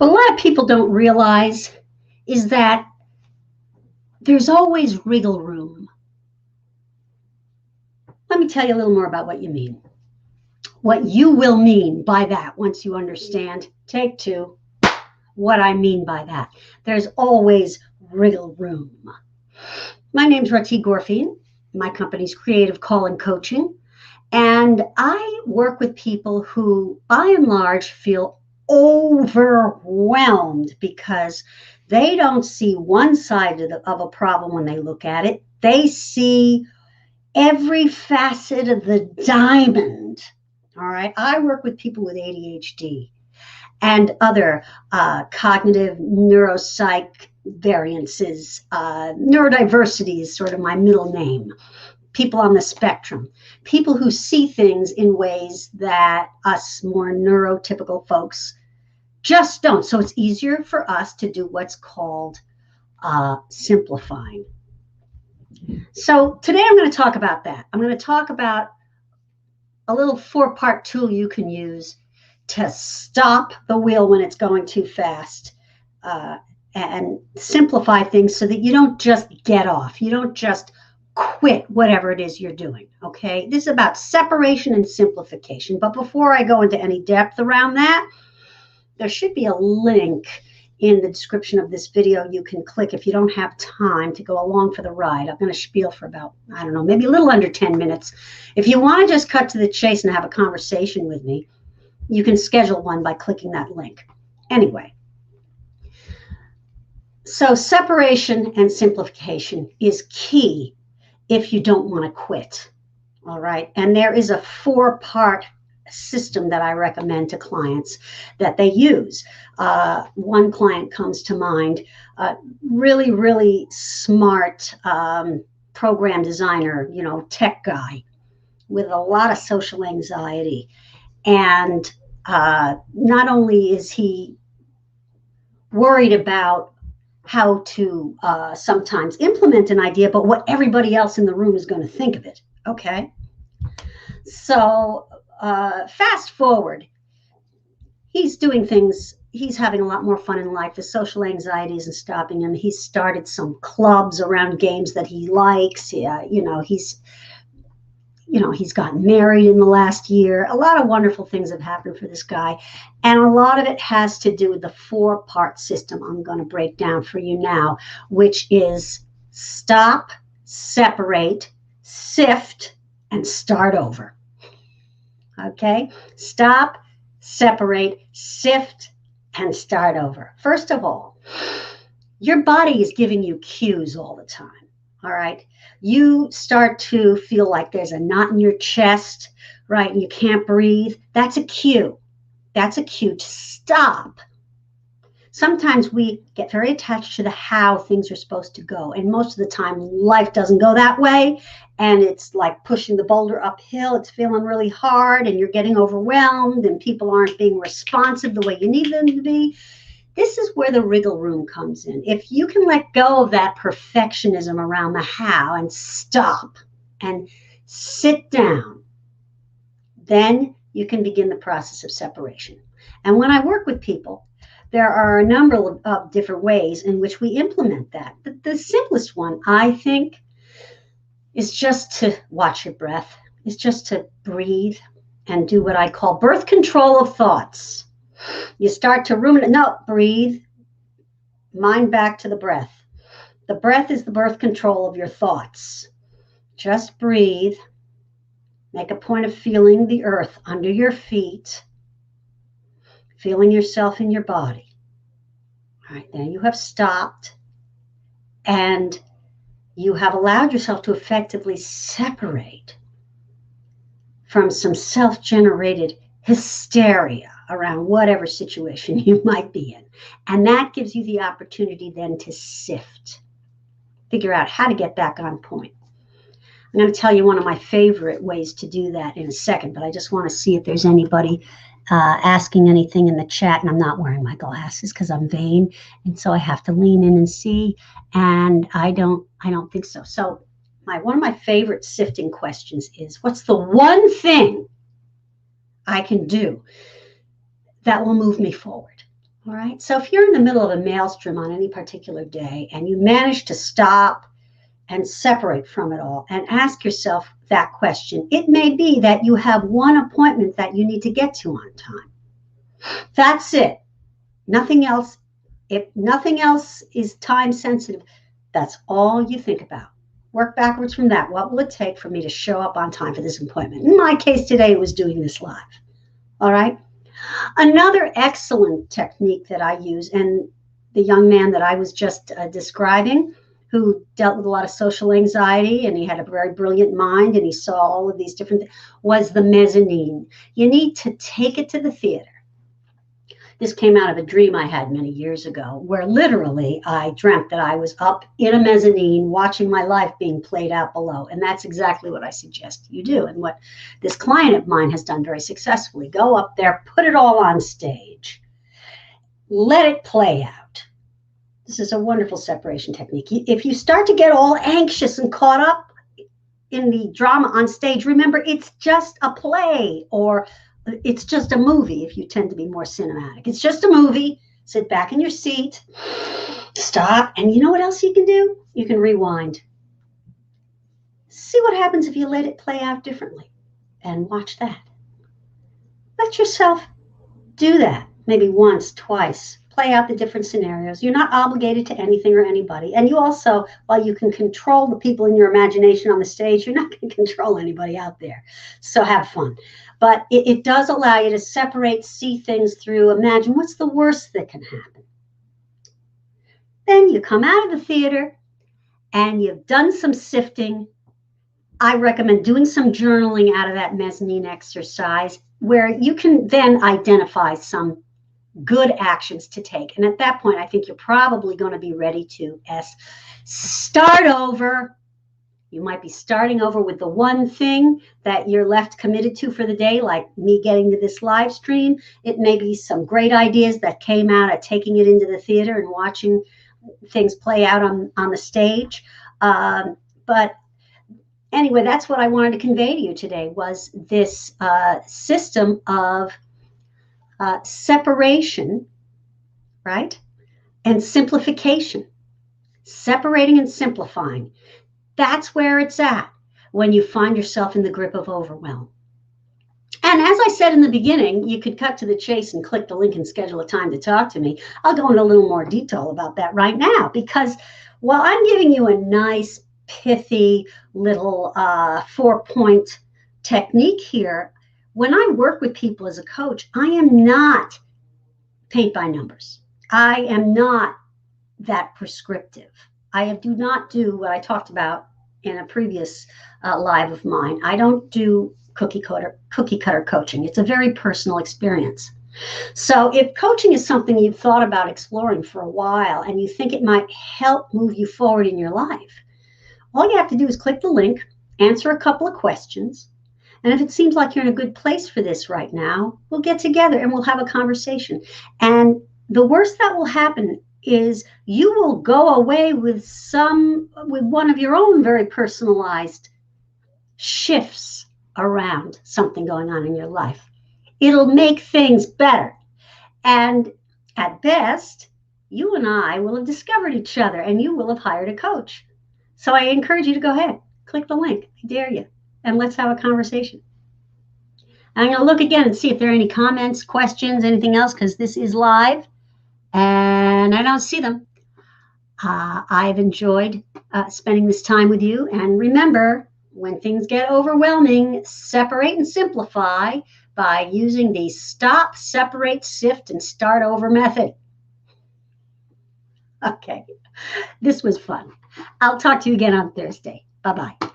What a lot of people don't realize is that there's always wriggle room. Let me tell you a little more about what you mean. What you will mean by that once you understand. Take two. What I mean by that. There's always wriggle room. My name's Rati Gorfian. My company's Creative Calling Coaching. And I work with people who, by and large, feel overwhelmed because they don't see one side of a problem when they look at it. They see every facet of the diamond. All right. I work with people with ADHD and other cognitive neuropsych variances. Neurodiversity is sort of my middle name. People on the spectrum, people who see things in ways that us more neurotypical folks just don't. So it's easier for us to do what's called simplifying. So today I'm going to talk about that. I'm going to talk about a little 4-part tool you can use to stop the wheel when it's going too fast and simplify things so that you don't just get off. You don't just quit whatever it is you're doing, okay? This is about separation and simplification. But before I go into any depth around that, there should be a link in the description of this video you can click if you don't have time to go along for the ride. I'm going to spiel for about, I don't know, maybe a little under 10 minutes. If you want to just cut to the chase and have a conversation with me, you can schedule one by clicking that link. Anyway, so separation and simplification is key if you don't want to quit, all right? And there is a 4-part system that I recommend to clients that they use. One client comes to mind, really, really smart program designer, tech guy with a lot of social anxiety. And not only is he worried about how to sometimes implement an idea, but what everybody else in the room is going to think of it. Okay. So fast forward, he's doing things, he's having a lot more fun in life. The social anxiety isn't stopping him. He's started some clubs around games that he likes. He's gotten married in the last year. A lot of wonderful things have happened for this guy. And a lot of it has to do with the 4-part system I'm going to break down for you now, which is stop, separate, sift, and start over. Okay? Stop, separate, sift, and start over. First of all, your body is giving you cues all the time. All right. You start to feel like there's a knot in your chest, right? And you can't breathe. That's a cue. That's a cue to stop. Sometimes we get very attached to the how things are supposed to go. And most of the time, life doesn't go that way. And it's like pushing the boulder uphill. It's feeling really hard and you're getting overwhelmed and people aren't being responsive the way you need them to be. This is where the wriggle room comes in. If you can let go of that perfectionism around the how and stop and sit down, then you can begin the process of separation. And when I work with people, there are a number of different ways in which we implement that. But the simplest one, I think, is just to watch your breath, is just to breathe and do what I call birth control of thoughts. You start to ruminate. No, breathe. Mind back to the breath. The breath is the birth control of your thoughts. Just breathe. Make a point of feeling the earth under your feet, feeling yourself in your body. All right, then you have stopped and you have allowed yourself to effectively separate from some self-generated hysteria around whatever situation you might be in. And that gives you the opportunity then to sift, figure out how to get back on point. I'm going to tell you one of my favorite ways to do that in a second, but I just want to see if there's anybody asking anything in the chat. And I'm not wearing my glasses because I'm vain. And so I have to lean in and see. And I don't think so. So one of my favorite sifting questions is, what's the one thing I can do that will move me forward? All right. So if you're in the middle of a maelstrom on any particular day and you manage to stop and separate from it all and ask yourself that question, it may be that you have one appointment that you need to get to on time. That's it. Nothing else. If nothing else is time sensitive, that's all you think about. Work backwards from that. What will it take for me to show up on time for this appointment? In my case today, it was doing this live. All right. Another excellent technique that I use, and the young man that I was just describing, who dealt with a lot of social anxiety, and he had a very brilliant mind, and he saw all of these different things, was the mezzanine. You need to take it to the theater. This came out of a dream I had many years ago, where literally I dreamt that I was up in a mezzanine watching my life being played out below. And that's exactly what I suggest you do, and what this client of mine has done very successfully. Go up there, put it all on stage, let it play out. This is a wonderful separation technique. If you start to get all anxious and caught up in the drama on stage, remember, it's just a play, or it's just a movie if you tend to be more cinematic. It's just a movie. Sit back in your seat, stop, and you know what else you can do? You can rewind. See what happens if you let it play out differently, and watch that. Let yourself do that maybe once, twice. Play out the different scenarios. You're not obligated to anything or anybody. And you also, while you can control the people in your imagination on the stage, you're not going to control anybody out there. So have fun. But it does allow you to separate, see things through, imagine what's the worst that can happen. Then you come out of the theater and you've done some sifting. I recommend doing some journaling out of that mezzanine exercise, where you can then identify some good actions to take. And at that point, I think you're probably going to be ready to start over. You might be starting over with the one thing that you're left committed to for the day, like me getting to this live stream. It may be some great ideas that came out of taking it into the theater and watching things play out on the stage. But anyway, that's what I wanted to convey to you today, was this system of separation, right? And simplification. Separating and simplifying. That's where it's at when you find yourself in the grip of overwhelm. And as I said in the beginning, you could cut to the chase and click the link and schedule a time to talk to me. I'll go into a little more detail about that right now, because while I'm giving you a nice, pithy little 4-point technique here, when I work with people as a coach, I am not paint by numbers. I am not that prescriptive. I do not do what I talked about in a previous live of mine. I don't do cookie cutter coaching. It's a very personal experience. So if coaching is something you've thought about exploring for a while and you think it might help move you forward in your life, all you have to do is click the link, answer a couple of questions, and if it seems like you're in a good place for this right now, we'll get together and we'll have a conversation. And the worst that will happen is you will go away with one of your own very personalized shifts around something going on in your life. It'll make things better. And at best, you and I will have discovered each other, and you will have hired a coach. So I encourage you to go ahead, click the link. I dare you. And let's have a conversation. I'm going to look again and see if there are any comments, questions, anything else, because this is live and I don't see them. I've enjoyed spending this time with you. And remember, when things get overwhelming, separate and simplify by using the stop, separate, sift, and start over method. Okay, this was fun. I'll talk to you again on Thursday. Bye-bye.